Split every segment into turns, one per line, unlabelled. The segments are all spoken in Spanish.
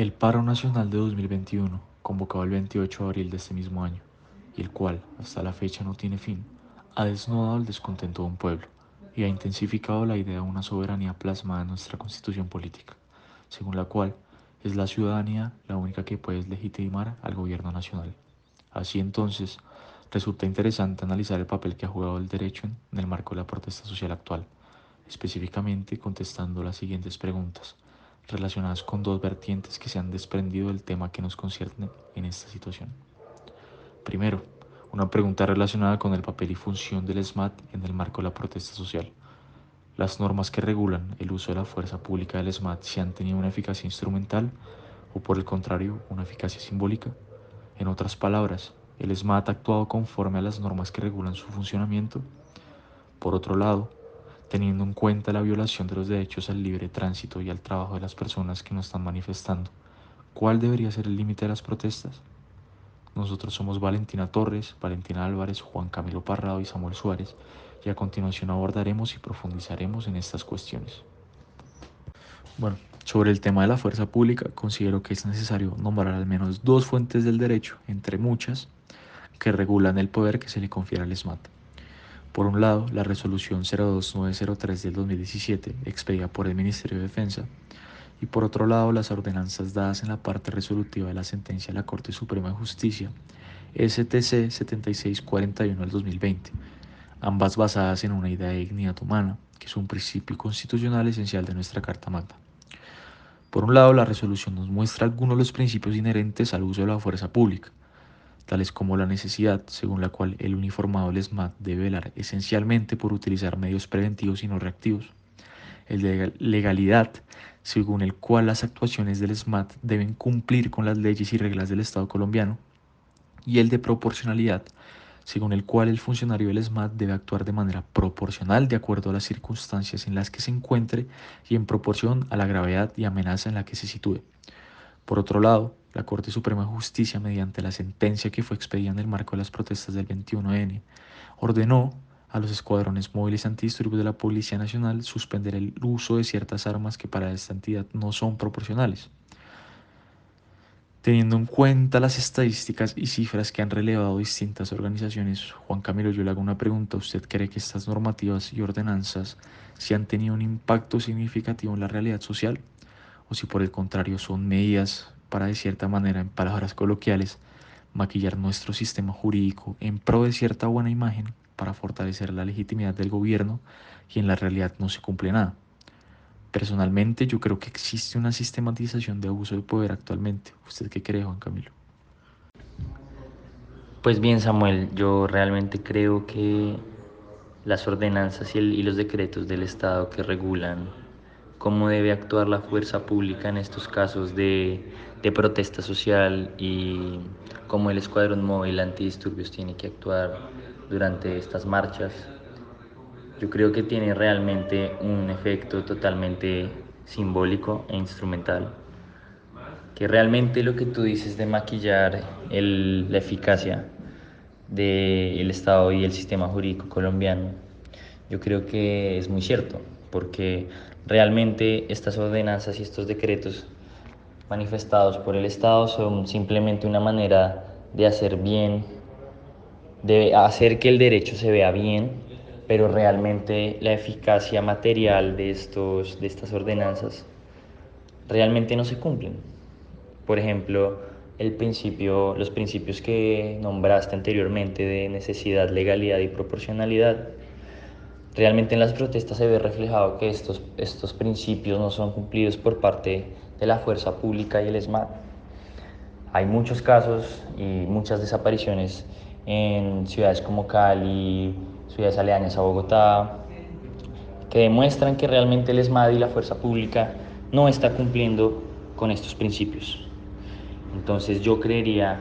El paro nacional de 2021, convocado el 28 de abril de este mismo año, y el cual hasta la fecha no tiene fin, ha desnudado el descontento de un pueblo y ha intensificado la idea de una soberanía plasmada en nuestra constitución política, según la cual es la ciudadanía la única que puede legitimar al gobierno nacional. Así entonces, resulta interesante analizar el papel que ha jugado el derecho en el marco de la protesta social actual, específicamente contestando las siguientes preguntas, relacionadas con dos vertientes que se han desprendido del tema que nos concierne en esta situación. Primero, una pregunta relacionada con el papel y función del SMAT en el marco de la protesta social. Las normas que regulan el uso de la fuerza pública del SMAT si han tenido una eficacia instrumental o por el contrario una eficacia simbólica. En otras palabras, el SMAT ha actuado conforme a las normas que regulan su funcionamiento. Por otro lado, teniendo en cuenta la violación de los derechos al libre tránsito y al trabajo de las personas que nos están manifestando, ¿cuál debería ser el límite de las protestas? Nosotros somos Valentina Torres, Valentina Álvarez, Juan Camilo Parrado y Samuel Suárez, y a continuación abordaremos y profundizaremos en estas cuestiones. Bueno, sobre el tema de la fuerza pública, considero que es necesario nombrar al menos dos fuentes del derecho, entre muchas, que regulan el poder que se le confiere al SMAT. Por un lado, la resolución 02903 del 2017, expedida por el Ministerio de Defensa, y por otro lado, las ordenanzas dadas en la parte resolutiva de la sentencia de la Corte Suprema de Justicia, STC 7641 del 2020, ambas basadas en una idea de dignidad humana, que es un principio constitucional esencial de nuestra Carta Magna. Por un lado, la resolución nos muestra algunos de los principios inherentes al uso de la fuerza pública, tales como la necesidad, según la cual el uniformado del SMAT debe velar esencialmente por utilizar medios preventivos y no reactivos, el de legalidad, según el cual las actuaciones del SMAT deben cumplir con las leyes y reglas del Estado colombiano, y el de proporcionalidad, según el cual el funcionario del SMAT debe actuar de manera proporcional de acuerdo a las circunstancias en las que se encuentre y en proporción a la gravedad y amenaza en la que se sitúe. Por otro lado, la Corte Suprema de Justicia, mediante la sentencia que fue expedida en el marco de las protestas del 21N, ordenó a los escuadrones móviles antidisturbios de la Policía Nacional suspender el uso de ciertas armas que para esta entidad no son proporcionales. Teniendo en cuenta las estadísticas y cifras que han relevado distintas organizaciones, Juan Camilo, yo le hago una pregunta. ¿Usted cree que estas normativas y ordenanzas sí han tenido un impacto significativo en la realidad social? ¿O si por el contrario son medidas para, de cierta manera, en palabras coloquiales, maquillar nuestro sistema jurídico en pro de cierta buena imagen para fortalecer la legitimidad del gobierno y en la realidad no se cumple nada? Personalmente, yo creo que existe una sistematización de abuso de poder actualmente. ¿Usted qué cree, Juan Camilo?
Pues bien, Samuel, yo realmente creo que las ordenanzas y los decretos del Estado que regulan cómo debe actuar la fuerza pública en estos casos de protesta social y cómo el escuadrón móvil antidisturbios tiene que actuar durante estas marchas, yo creo que tiene realmente un efecto totalmente simbólico e instrumental, que realmente lo que tú dices de maquillar la eficacia del Estado y el sistema jurídico colombiano, yo creo que es muy cierto, porque realmente estas ordenanzas y estos decretos manifestados por el Estado son simplemente una manera de hacer bien, de hacer que el derecho se vea bien, pero realmente la eficacia material de estas ordenanzas realmente no se cumplen. Por ejemplo, los principios que nombraste anteriormente de necesidad, legalidad y proporcionalidad, realmente en las protestas se ve reflejado que estos principios no son cumplidos por parte de la fuerza pública y el ESMAD. Hay muchos casos y muchas desapariciones en ciudades como Cali, ciudades aledañas a Bogotá, que demuestran que realmente el ESMAD y la fuerza pública no está cumpliendo con estos principios. Entonces yo creería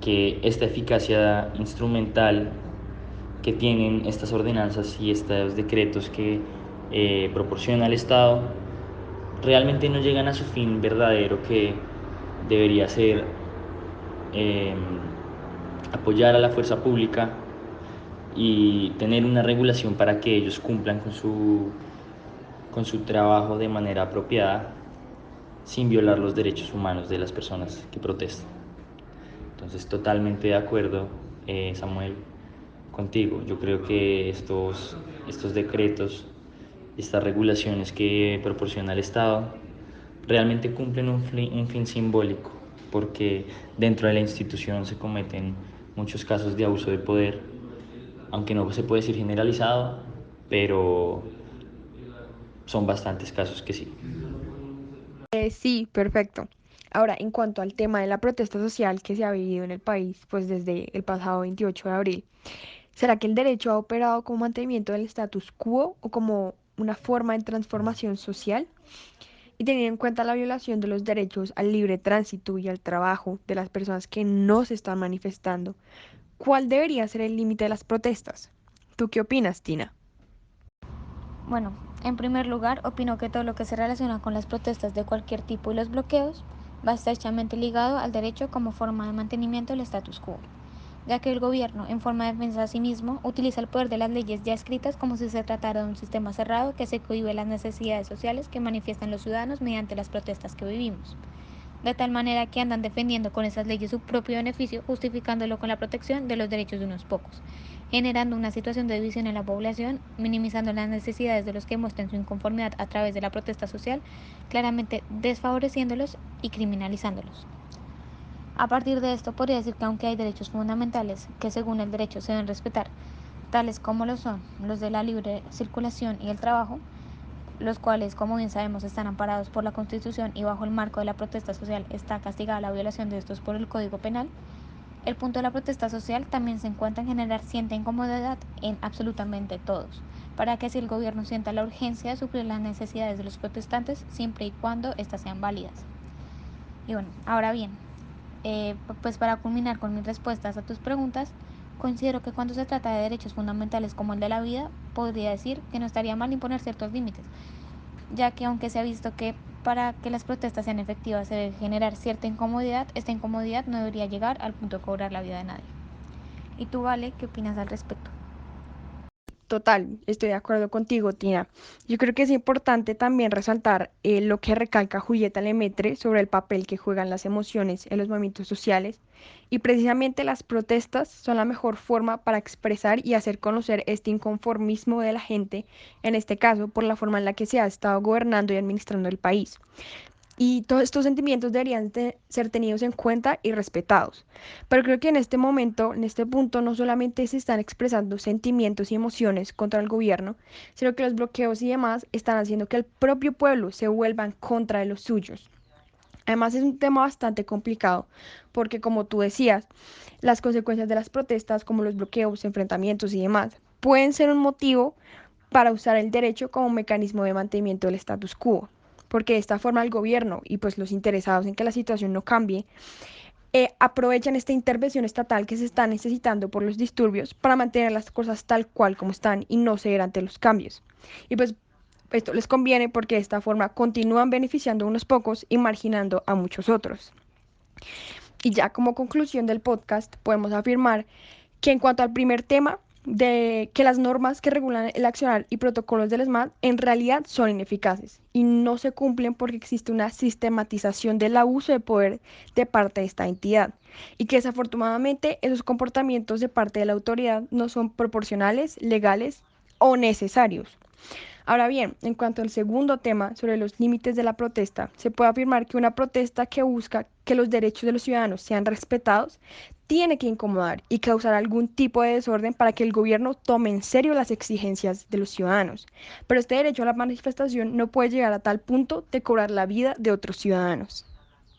que esta eficacia instrumental que tienen estas ordenanzas y estos decretos que proporciona el Estado realmente no llegan a su fin verdadero, que debería ser eh, apoyar a la fuerza pública y tener una regulación para que ellos cumplan con su trabajo de manera apropiada, sin violar los derechos humanos de las personas que protestan. Entonces, totalmente de acuerdo, Samuel, contigo. Yo creo que estos decretos, estas regulaciones que proporciona el Estado, realmente cumplen un fin simbólico, porque dentro de la institución se cometen muchos casos de abuso de poder, aunque no se puede decir generalizado, pero son bastantes casos que sí.
Sí, perfecto. Ahora, en cuanto al tema de la protesta social que se ha vivido en el país, pues desde el pasado 28 de abril, ¿será que el derecho ha operado como mantenimiento del status quo o como una forma de transformación social? Y teniendo en cuenta la violación de los derechos al libre tránsito y al trabajo de las personas que no se están manifestando, ¿cuál debería ser el límite de las protestas? ¿Tú qué opinas, Tina?
Bueno, en primer lugar, opino que todo lo que se relaciona con las protestas de cualquier tipo y los bloqueos va estrechamente ligado al derecho como forma de mantenimiento del status quo, ya que el gobierno, en forma de defensa a sí mismo, utiliza el poder de las leyes ya escritas como si se tratara de un sistema cerrado que se cohíbe las necesidades sociales que manifiestan los ciudadanos mediante las protestas que vivimos, de tal manera que andan defendiendo con esas leyes su propio beneficio, justificándolo con la protección de los derechos de unos pocos, generando una situación de división en la población, minimizando las necesidades de los que muestran su inconformidad a través de la protesta social, claramente desfavoreciéndolos y criminalizándolos. A partir de esto, podría decir que aunque hay derechos fundamentales que según el derecho se deben respetar, tales como lo son los de la libre circulación y el trabajo, los cuales, como bien sabemos, están amparados por la Constitución y bajo el marco de la protesta social está castigada la violación de estos por el Código Penal, el punto de la protesta social también se encuentra en generar cierta incomodidad en absolutamente todos, para que así el gobierno sienta la urgencia de suplir las necesidades de los protestantes siempre y cuando éstas sean válidas. Y bueno, ahora bien, pues para culminar con mis respuestas a tus preguntas, considero que cuando se trata de derechos fundamentales como el de la vida, podría decir que no estaría mal imponer ciertos límites, ya que aunque se ha visto que para que las protestas sean efectivas se debe generar cierta incomodidad, esta incomodidad no debería llegar al punto de cobrar la vida de nadie. ¿Y tú, Vale, qué opinas al respecto?
Total, estoy de acuerdo contigo, Tina. Yo creo que es importante también resaltar lo que recalca Julieta Lemaitre sobre el papel que juegan las emociones en los movimientos sociales. Y precisamente las protestas son la mejor forma para expresar y hacer conocer este inconformismo de la gente, en este caso por la forma en la que se ha estado gobernando y administrando el país. Y todos estos sentimientos deberían ser tenidos en cuenta y respetados. Pero creo que en este momento, en este punto, no solamente se están expresando sentimientos y emociones contra el gobierno, sino que los bloqueos y demás están haciendo que el propio pueblo se vuelva en contra de los suyos. Además es un tema bastante complicado porque, como tú decías, las consecuencias de las protestas, como los bloqueos, enfrentamientos y demás, pueden ser un motivo para usar el derecho como mecanismo de mantenimiento del status quo, porque de esta forma el gobierno y pues los interesados en que la situación no cambie aprovechan esta intervención estatal que se está necesitando por los disturbios para mantener las cosas tal cual como están y no ceder ante los cambios. Y pues esto les conviene porque de esta forma continúan beneficiando a unos pocos y marginando a muchos otros. Y ya como conclusión del podcast podemos afirmar que en cuanto al primer tema, de que las normas que regulan el accionar y protocolos del ESMAD en realidad son ineficaces y no se cumplen porque existe una sistematización del abuso de poder de parte de esta entidad y que desafortunadamente esos comportamientos de parte de la autoridad no son proporcionales, legales o necesarios. Ahora bien, en cuanto al segundo tema sobre los límites de la protesta, se puede afirmar que una protesta que busca que los derechos de los ciudadanos sean respetados tiene que incomodar y causar algún tipo de desorden para que el gobierno tome en serio las exigencias de los ciudadanos. Pero este derecho a la manifestación no puede llegar a tal punto de cobrar la vida de otros ciudadanos.